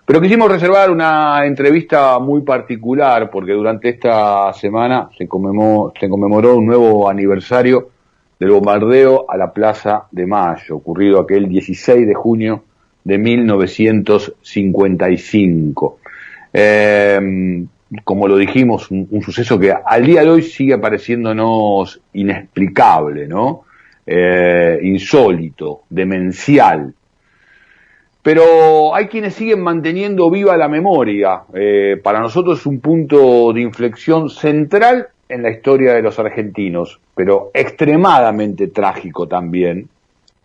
Pero quisimos reservar una entrevista muy particular porque durante esta semana se conmemoró un nuevo aniversario del bombardeo a la Plaza de Mayo, ocurrido aquel 16 de junio de 1955. Como lo dijimos, un suceso que al día de hoy sigue pareciéndonos inexplicable, ¿no? Insólito, demencial. Pero hay quienes siguen manteniendo viva la memoria. Para nosotros es un punto de inflexión central en la historia de los argentinos, pero extremadamente trágico también.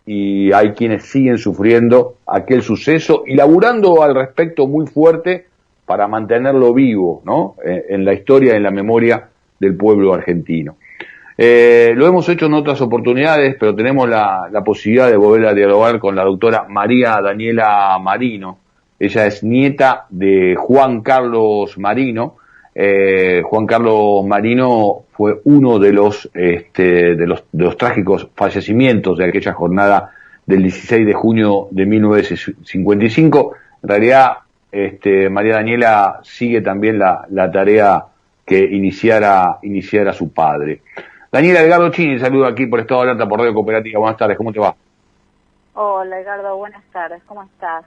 Y hay quienes siguen sufriendo aquel suceso y laburando al respecto muy fuerte para mantenerlo vivo, ¿no? En la historia, en la memoria del pueblo argentino. Lo hemos hecho en otras oportunidades, pero tenemos la posibilidad de volver a dialogar con la doctora María Daniela Marino. Ella es nieta de Juan Carlos Marino. Juan Carlos Marino fue uno de los trágicos fallecimientos de aquella jornada del 16 de junio de 1955. En realidad, María Daniela sigue también la tarea que iniciara su padre. Daniela, Edgardo Chini, saludo aquí por Estado de Alerta por Radio Cooperativa. Buenas tardes, ¿cómo te va? Hola, Edgardo, buenas tardes, ¿cómo estás?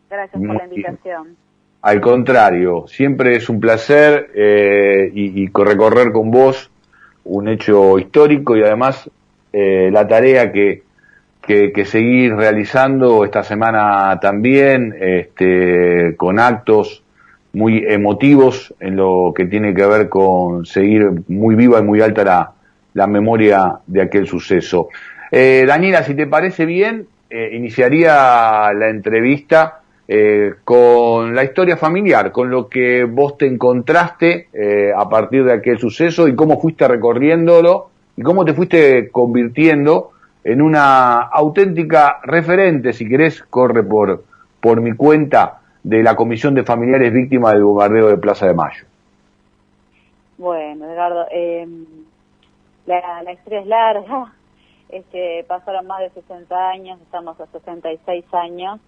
Gracias por la invitación. Al contrario, siempre es un placer y recorrer con vos un hecho histórico y además la tarea que seguís realizando esta semana también, con actos muy emotivos en lo que tiene que ver con seguir muy viva y muy alta la memoria de aquel suceso. Daniela, si te parece bien, iniciaría la entrevista con la historia familiar, con lo que vos te encontraste a partir de aquel suceso y cómo fuiste recorriéndolo y cómo te fuiste convirtiendo en una auténtica referente, si querés, corre por mi cuenta, de la Comisión de Familiares Víctimas del Bombardeo de Plaza de Mayo. Bueno, Edgardo, la historia es larga, pasaron más de 60 años, estamos a 66 años,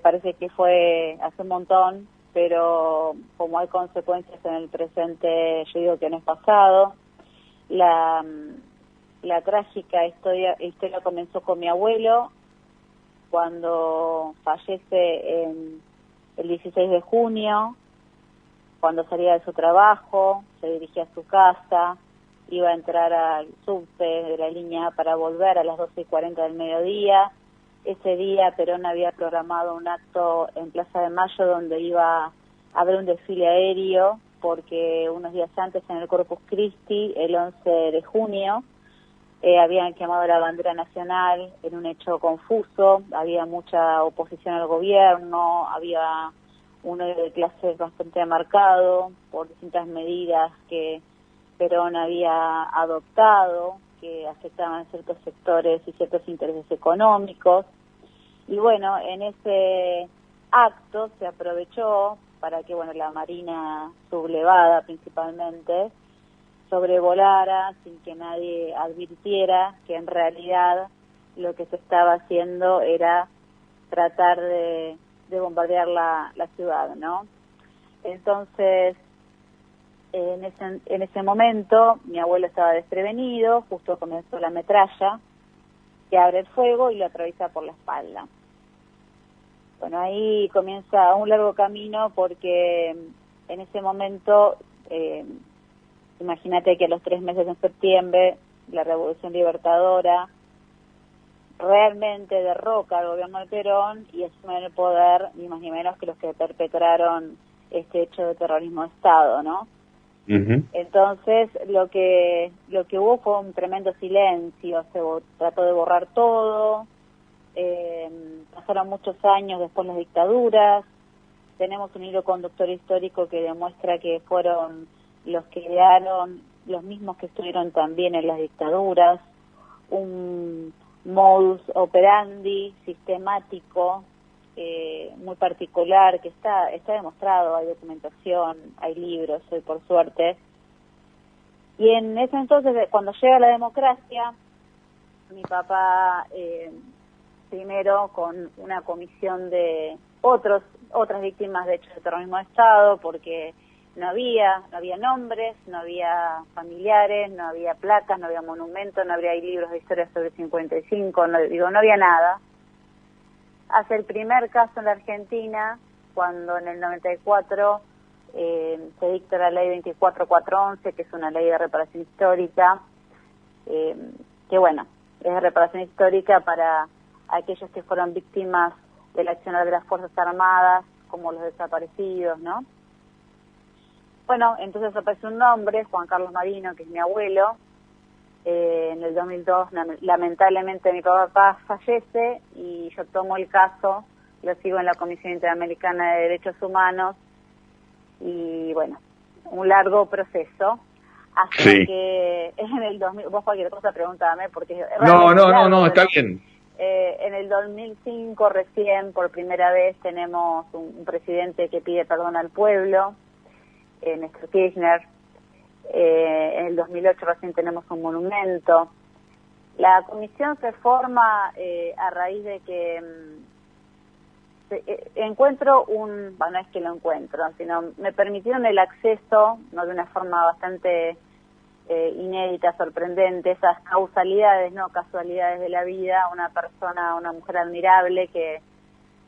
parece que fue hace un montón, pero como hay consecuencias en el presente, yo digo que no es pasado. La trágica historia comenzó con mi abuelo, cuando fallece el 16 de junio, cuando salía de su trabajo, se dirigía a su casa, iba a entrar al subte de la línea A para volver a las 12:40 del mediodía. Ese día Perón había programado un acto en Plaza de Mayo donde iba a haber un desfile aéreo, porque unos días antes en el Corpus Christi, el 11 de junio, habían quemado la bandera nacional en un hecho confuso, había mucha oposición al gobierno, había un odio de clases bastante marcado por distintas medidas que Perón había adoptado, que afectaban ciertos sectores y ciertos intereses económicos. Y bueno, en ese acto se aprovechó para que la Marina sublevada principalmente sobrevolara sin que nadie advirtiera que en realidad lo que se estaba haciendo era tratar de bombardear la ciudad, ¿no? Entonces, en ese momento mi abuelo estaba desprevenido, justo comenzó la metralla, que abre el fuego y lo atraviesa por la espalda. Bueno, ahí comienza un largo camino porque en ese momento, imagínate que a los 3 meses en septiembre, la Revolución Libertadora realmente derroca al gobierno de Perón y asumen el poder ni más ni menos que los que perpetraron este hecho de terrorismo de Estado, ¿no? Uh-huh. Entonces, lo que hubo fue un tremendo silencio, se trató de borrar todo, pasaron muchos años después las dictaduras, tenemos un hilo conductor histórico que demuestra que fueron los que idearon, los mismos que estuvieron también en las dictaduras, un modus operandi sistemático muy particular que está demostrado, hay documentación, hay libros, hoy por suerte. Y en ese entonces, cuando llega la democracia, mi papá primero con una comisión de otros otras víctimas de hechos de terrorismo de Estado, porque no había nombres, no había familiares, no había placas, no había monumentos, no había libros de historia sobre el 55, no había nada. Hace el primer caso en la Argentina, cuando en el 94 se dicta la ley 24411, que es una ley de reparación histórica, que bueno, es de reparación histórica para aquellos que fueron víctimas del accionar de las Fuerzas Armadas, como los desaparecidos, ¿no? Bueno, entonces aparece un nombre, Juan Carlos Marino, que es mi abuelo. En el 2002, lamentablemente, mi papá fallece y yo tomo el caso, lo sigo en la Comisión Interamericana de Derechos Humanos y, bueno, un largo proceso. Hasta que en el 2000, vos cualquier cosa pregúntame, porque No, está bien. En el 2005 recién, por primera vez, tenemos un presidente que pide perdón al pueblo, Néstor Kirchner. En el 2008 recién tenemos un monumento. La comisión se forma a raíz de que encuentro no es que lo encuentro, sino me permitieron el acceso, no de una forma bastante inédita, sorprendente, esas causalidades, no casualidades de la vida, una mujer admirable que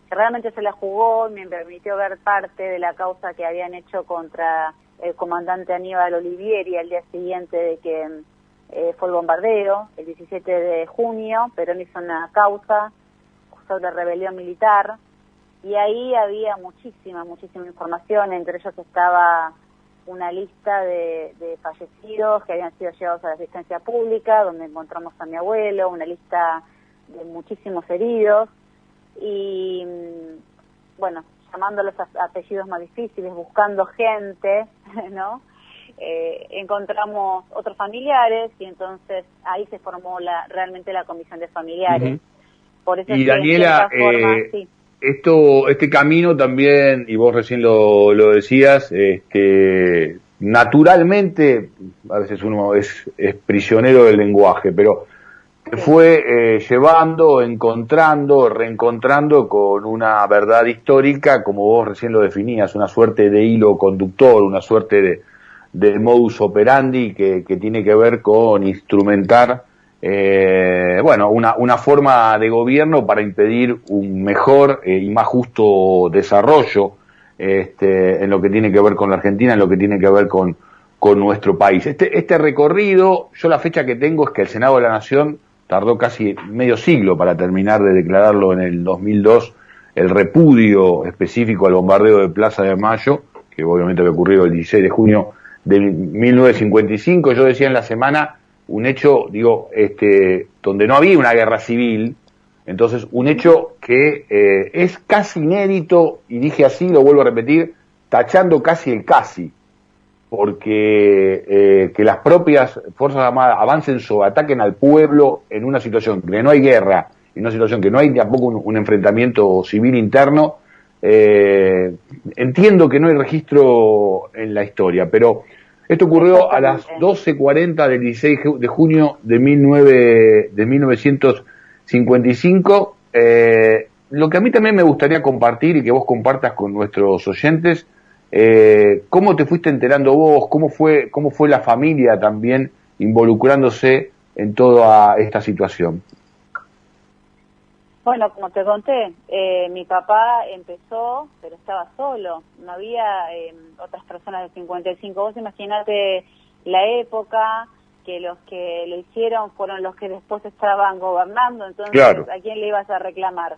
realmente se la jugó y me permitió ver parte de la causa que habían hecho contra el comandante Aníbal Olivieri al día siguiente de que fue el bombardeo, el 17 de junio, Perón hizo una causa sobre rebelión militar y ahí había muchísima información, entre ellos estaba una lista de fallecidos que habían sido llevados a la asistencia pública, donde encontramos a mi abuelo, una lista de muchísimos heridos y, bueno, llamando los apellidos más difíciles, buscando gente, ¿no? Encontramos otros familiares y entonces ahí se formó realmente la comisión de familiares. Uh-huh. Por eso y es que Daniela, en cierta forma, sí. este camino también, y vos recién lo decías, naturalmente, a veces uno es prisionero del lenguaje, pero fue llevando, encontrando, reencontrando con una verdad histórica, como vos recién lo definías, una suerte de hilo conductor, una suerte de modus operandi que tiene que ver con instrumentar una forma de gobierno para impedir un mejor y más justo desarrollo en lo que tiene que ver con la Argentina, en lo que tiene que ver con nuestro país. Este recorrido, yo la fecha que tengo es que el Senado de la Nación tardó casi medio siglo para terminar de declararlo en el 2002, el repudio específico al bombardeo de Plaza de Mayo, que obviamente había ocurrido el 16 de junio de 1955. Yo decía en la semana un hecho, donde no había una guerra civil, entonces un hecho que es casi inédito, y dije así, lo vuelvo a repetir, tachando casi el casi, porque que las propias Fuerzas Armadas avancen ataquen al pueblo en una situación que no hay guerra, en una situación que no hay tampoco un enfrentamiento civil interno, entiendo que no hay registro en la historia, pero esto ocurrió a las 12:40 del 16 de junio de 1955. Lo que a mí también me gustaría compartir y que vos compartas con nuestros oyentes, ¿cómo te fuiste enterando vos? ¿Cómo fue la familia también involucrándose en toda esta situación? Bueno, como te conté, mi papá empezó, pero estaba solo, no había otras personas de 55. Vos imaginate la época, que los que lo hicieron fueron los que después estaban gobernando, entonces, claro, ¿a quién le ibas a reclamar?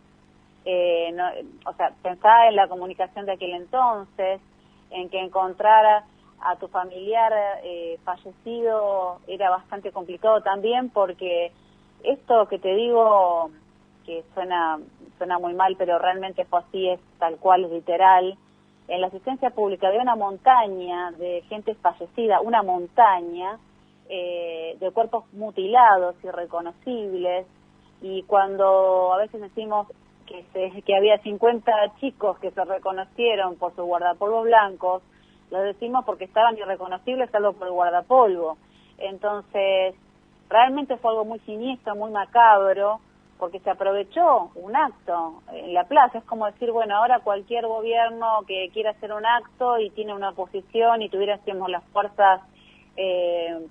Pensá en la comunicación de aquel entonces, en que encontrar a tu familiar fallecido era bastante complicado también, porque esto que te digo, que suena muy mal, pero realmente fue así, es tal cual, es literal. En la asistencia pública había una montaña de gente fallecida, una montaña de cuerpos mutilados, irreconocibles, y cuando a veces decimos que había 50 chicos que se reconocieron por sus guardapolvos blancos, lo decimos porque estaban irreconocibles salvo por el guardapolvo. Entonces, realmente fue algo muy siniestro, muy macabro, porque se aprovechó un acto en la plaza. Es como decir, bueno, ahora cualquier gobierno que quiera hacer un acto y tiene una oposición y tuviésemos las fuerzas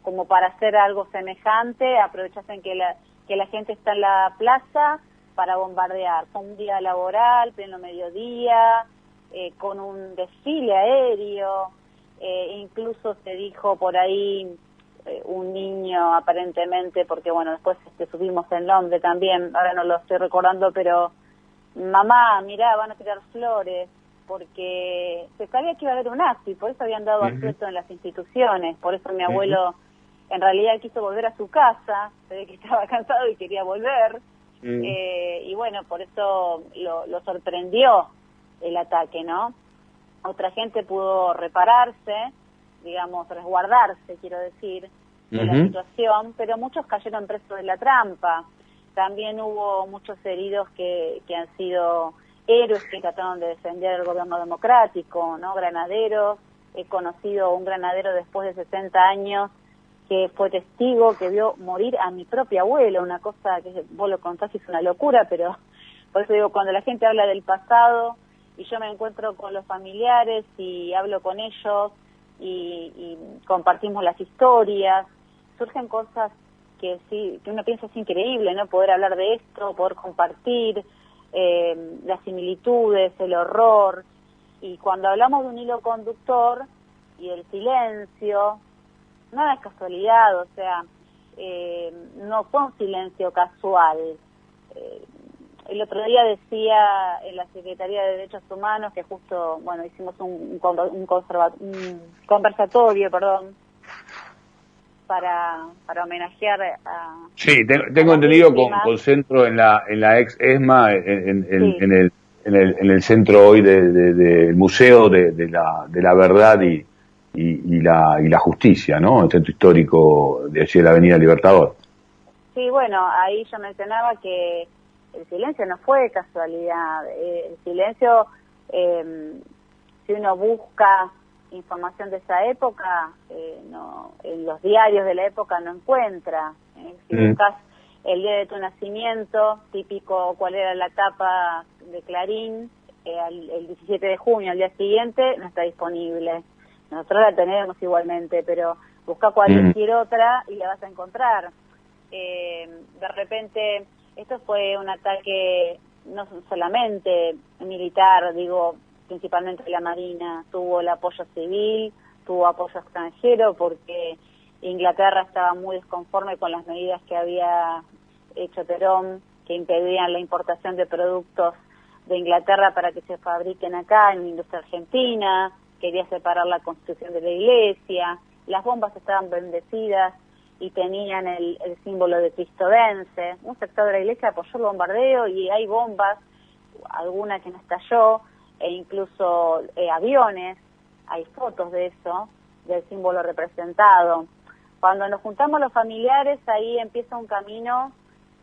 como para hacer algo semejante, aprovechasen que la gente está en la plaza para bombardear. Fue un día laboral, pleno mediodía, con un desfile aéreo, incluso se dijo por ahí un niño aparentemente, porque bueno, después subimos el nombre también, ahora no lo estoy recordando, pero mamá, mirá, van a tirar flores, porque se sabía que iba a haber un acto y por eso habían dado asueto en las instituciones, por eso mi abuelo en realidad quiso volver a su casa, se ve que estaba cansado y quería volver, y bueno, por eso lo sorprendió el ataque, ¿no? Otra gente pudo repararse, digamos, resguardarse, quiero decir, de la situación, pero muchos cayeron presos de la trampa. También hubo muchos heridos que han sido héroes que trataron de defender el gobierno democrático, ¿no? Granaderos. He conocido un granadero después de 60 años que fue testigo, que vio morir a mi propia abuela, una cosa que vos lo contás y es una locura, pero por eso digo, cuando la gente habla del pasado y yo me encuentro con los familiares y hablo con ellos y compartimos las historias, surgen cosas que sí, que uno piensa es increíble, ¿no? Poder hablar de esto, poder compartir las similitudes, el horror, y cuando hablamos de un hilo conductor y el silencio, nada es casualidad, o sea, no fue un silencio casual. El otro día decía en la Secretaría de Derechos Humanos que justo, bueno, hicimos un conversatorio, para homenajear a... Sí, tengo entendido con centro en la ex ESMA, Sí. en el centro hoy del Museo de la Verdad y la Justicia, ¿no? El centro histórico de allí de la Avenida Libertador. Sí, bueno, ahí yo mencionaba que el silencio no fue casualidad. El silencio, si uno busca información de esa época, no, en los diarios de la época no encuentra. Si buscas el día de tu nacimiento, típico cuál era la tapa de Clarín, el 17 de junio, al día siguiente, no está disponible. Nosotros la tenemos igualmente, pero busca cualquier otra y la vas a encontrar. De repente, esto fue un ataque no solamente militar, digo, principalmente la Marina, tuvo el apoyo civil, tuvo apoyo extranjero, porque Inglaterra estaba muy desconforme con las medidas que había hecho Perón, que impedían la importación de productos de Inglaterra para que se fabriquen acá en la industria argentina, quería separar la Constitución de la Iglesia, las bombas estaban bendecidas y tenían el símbolo de Cristo vence. Un sector de la Iglesia apoyó el bombardeo y hay bombas, alguna que no estalló, e incluso aviones, hay fotos de eso, del símbolo representado. Cuando nos juntamos los familiares, ahí empieza un camino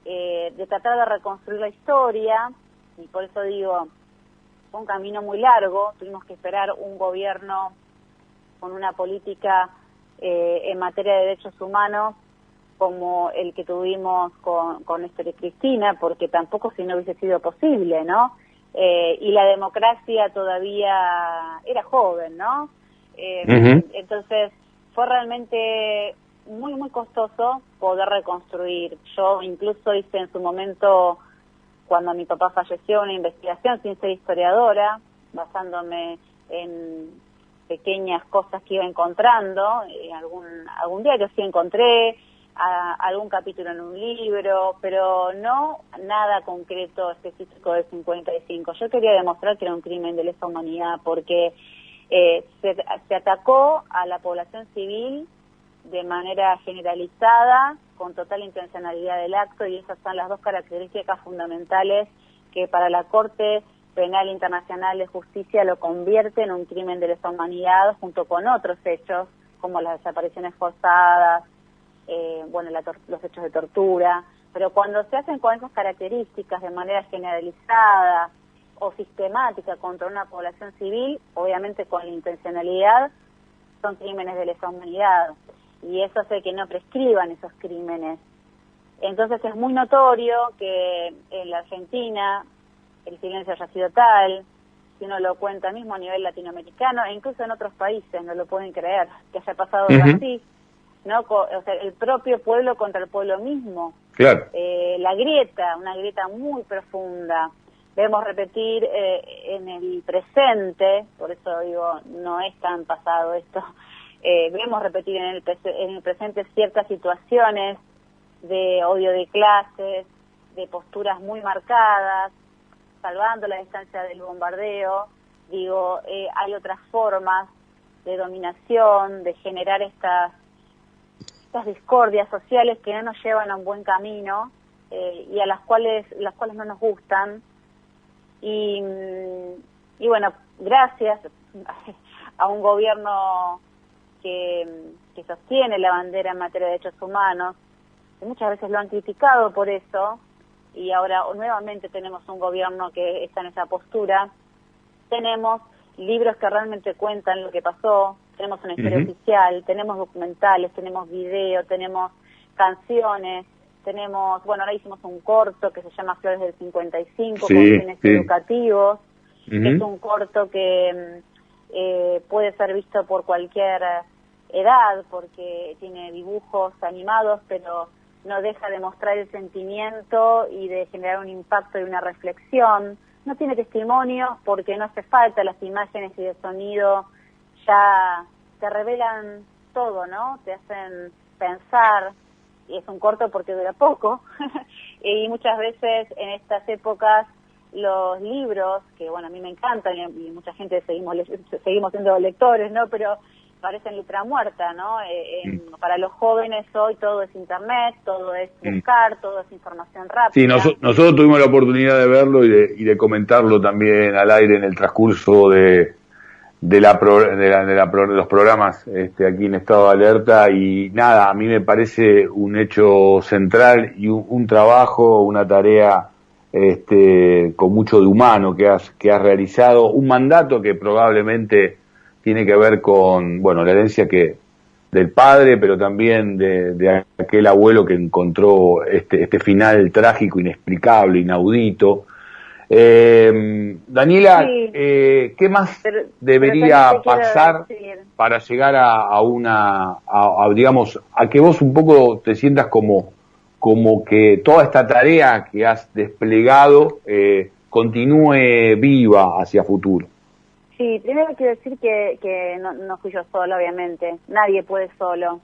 de tratar de reconstruir la historia, y por eso digo, fue un camino muy largo, tuvimos que esperar un gobierno con una política en materia de derechos humanos como el que tuvimos con Néstor y Cristina, porque tampoco si no hubiese sido posible, ¿no? Y la democracia todavía era joven, ¿no? Entonces fue realmente muy, muy costoso poder reconstruir. Yo incluso hice en su momento, cuando mi papá falleció, una investigación sin ser historiadora, basándome en pequeñas cosas que iba encontrando, algún diario sí encontré, algún capítulo en un libro, pero no nada concreto específico del 55. Yo quería demostrar que era un crimen de lesa humanidad porque se atacó a la población civil de manera generalizada, con total intencionalidad del acto, y esas son las dos características fundamentales que para la Corte Penal Internacional de Justicia lo convierte en un crimen de lesa humanidad, junto con otros hechos, como las desapariciones forzadas, los hechos de tortura, pero cuando se hacen con esas características de manera generalizada o sistemática contra una población civil, obviamente con la intencionalidad, son crímenes de lesa humanidad, y eso hace que no prescriban esos crímenes. Entonces es muy notorio que en la Argentina el silencio haya sido tal, si uno lo cuenta mismo a nivel latinoamericano, e incluso en otros países, no lo pueden creer, que haya pasado algo así, ¿no? O sea, el propio pueblo contra el pueblo mismo. Claro. La grieta, una grieta muy profunda. Vemos repetir en el presente, por eso digo, no es tan pasado esto, vemos repetir en el presente ciertas situaciones de odio de clases, de posturas muy marcadas, salvando la distancia del bombardeo. Digo, hay otras formas de dominación, de generar estas discordias sociales que no nos llevan a un buen camino y a las cuales no nos gustan. Y bueno, gracias a un gobierno que sostiene la bandera en materia de derechos humanos, que muchas veces lo han criticado por eso, y ahora nuevamente tenemos un gobierno que está en esa postura. Tenemos libros que realmente cuentan lo que pasó, tenemos una historia oficial, tenemos documentales, tenemos videos, tenemos canciones, tenemos, bueno, ahora hicimos un corto que se llama Flores del 55 con fines educativos, que es un corto que puede ser visto por cualquier edad, porque tiene dibujos animados, pero no deja de mostrar el sentimiento y de generar un impacto y una reflexión. No tiene testimonio porque no hace falta, las imágenes y el sonido ya te revelan todo, ¿no? Te hacen pensar, y es un corto porque dura poco, y muchas veces en estas épocas los libros, que bueno, a mí me encantan y mucha gente seguimos siendo lectores, ¿no? Pero parecen letra muerta, ¿no? Para los jóvenes hoy todo es internet, todo es buscar, todo es información rápida. Sí, nosotros tuvimos la oportunidad de verlo y de comentarlo también al aire en el transcurso de los programas aquí en Estado de Alerta, y nada, a mí me parece un hecho central y un trabajo, una tarea con mucho de humano que has realizado, un mandato que probablemente tiene que ver con, bueno, la herencia del padre, pero también de aquel abuelo que encontró este final trágico, inexplicable, inaudito. Daniela, sí, ¿qué más debería pasar para llegar digamos, a que vos un poco te sientas como que toda esta tarea que has desplegado continúe viva hacia futuro? Sí, primero quiero decir que no fui yo sola, obviamente. Nadie puede solo.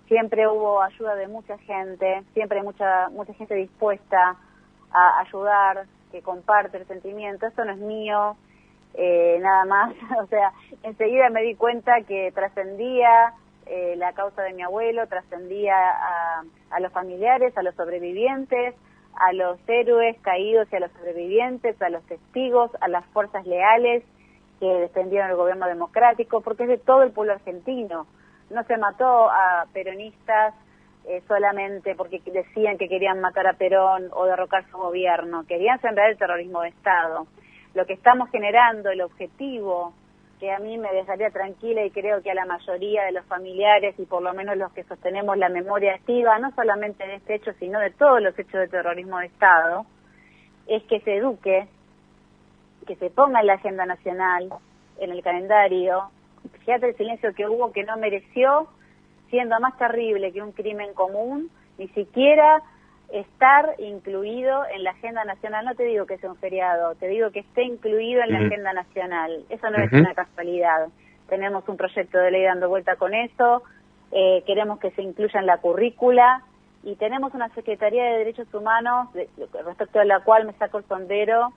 Siempre hubo ayuda de mucha gente, siempre hay mucha gente dispuesta a ayudar, que comparte el sentimiento. Esto no es mío, nada más. O sea, enseguida me di cuenta que trascendía la causa de mi abuelo, trascendía a los familiares, a los sobrevivientes, a los héroes caídos y a los sobrevivientes, a los testigos, a las fuerzas leales que defendieron el gobierno democrático, porque es de todo el pueblo argentino. No se mató a peronistas solamente porque decían que querían matar a Perón o derrocar su gobierno, querían sembrar el terrorismo de Estado. Lo que estamos generando, el objetivo, que a mí me dejaría tranquila y creo que a la mayoría de los familiares y por lo menos los que sostenemos la memoria activa, no solamente de este hecho, sino de todos los hechos de terrorismo de Estado, es que se eduque, que se ponga en la agenda nacional, en el calendario. Fíjate el silencio que hubo, que no mereció, siendo más terrible que un crimen común, ni siquiera estar incluido en la agenda nacional. No te digo que sea un feriado, te digo que esté incluido en la agenda nacional. Eso no es una casualidad. Tenemos un proyecto de ley dando vuelta con eso, queremos que se incluya en la currícula, y tenemos una Secretaría de Derechos Humanos, respecto a la cual me saco el sombrero,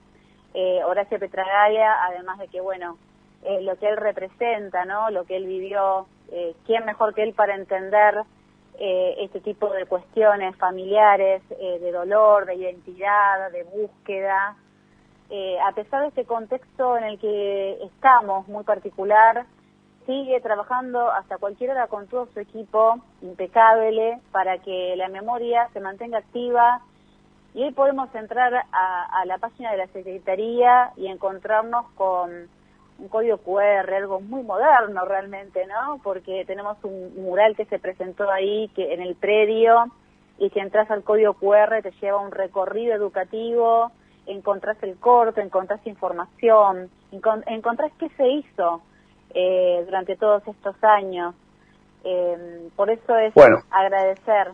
Horacio Petraglia, además de que, bueno, lo que él representa, ¿no? Lo que él vivió, ¿quién mejor que él para entender este tipo de cuestiones familiares, de dolor, de identidad, de búsqueda? A pesar de este contexto en el que estamos, muy particular, sigue trabajando hasta cualquier hora con todo su equipo, impecable, para que la memoria se mantenga activa. Y hoy podemos entrar a la página de la Secretaría y encontrarnos con un código QR, algo muy moderno realmente, ¿no? Porque tenemos un mural que se presentó ahí, que en el predio, y si entras al código QR te lleva a un recorrido educativo, encontrás el corto, encontrás información, encontrás qué se hizo durante todos estos años. Por eso es agradecer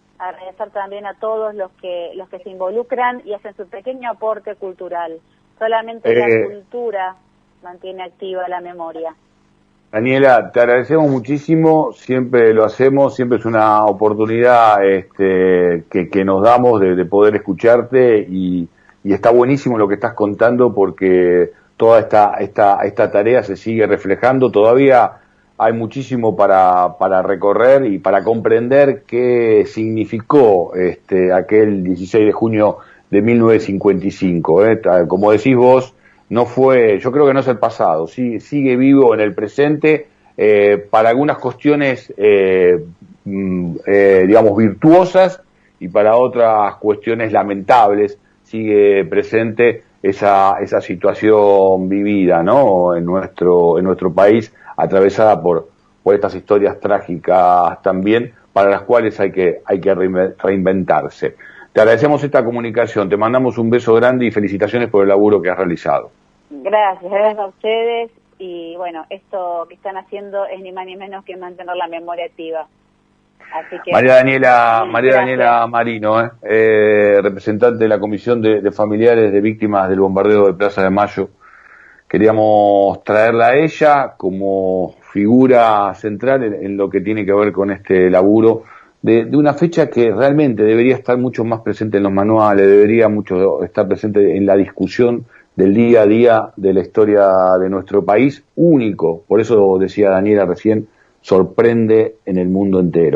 también a todos los que se involucran y hacen su pequeño aporte cultural. Solamente la cultura mantiene activa la memoria. Daniela, te agradecemos muchísimo, siempre lo hacemos, siempre es una oportunidad que nos damos de poder escucharte y está buenísimo lo que estás contando porque toda esta tarea se sigue reflejando. Todavía hay muchísimo para recorrer y para comprender qué significó aquel 16 de junio de 1955. Como decís vos, no fue, yo creo que no es el pasado, sigue vivo en el presente, para algunas cuestiones, digamos, virtuosas y para otras cuestiones lamentables, sigue presente esa situación vivida, ¿no? En nuestro país, atravesada por estas historias trágicas también, para las cuales hay que reinventarse. Te agradecemos esta comunicación, te mandamos un beso grande y felicitaciones por el laburo que has realizado. Gracias a ustedes y bueno, esto que están haciendo es ni más ni menos que mantener la memoria activa. Así que, María Daniela Marino, representante de la Comisión de Familiares de Víctimas del Bombardeo de Plaza de Mayo. Queríamos traerla a ella como figura central en lo que tiene que ver con este laburo de una fecha que realmente debería estar mucho más presente en los manuales, debería mucho estar presente en la discusión del día a día de la historia de nuestro país, único, por eso decía Daniela recién, sorprende en el mundo entero.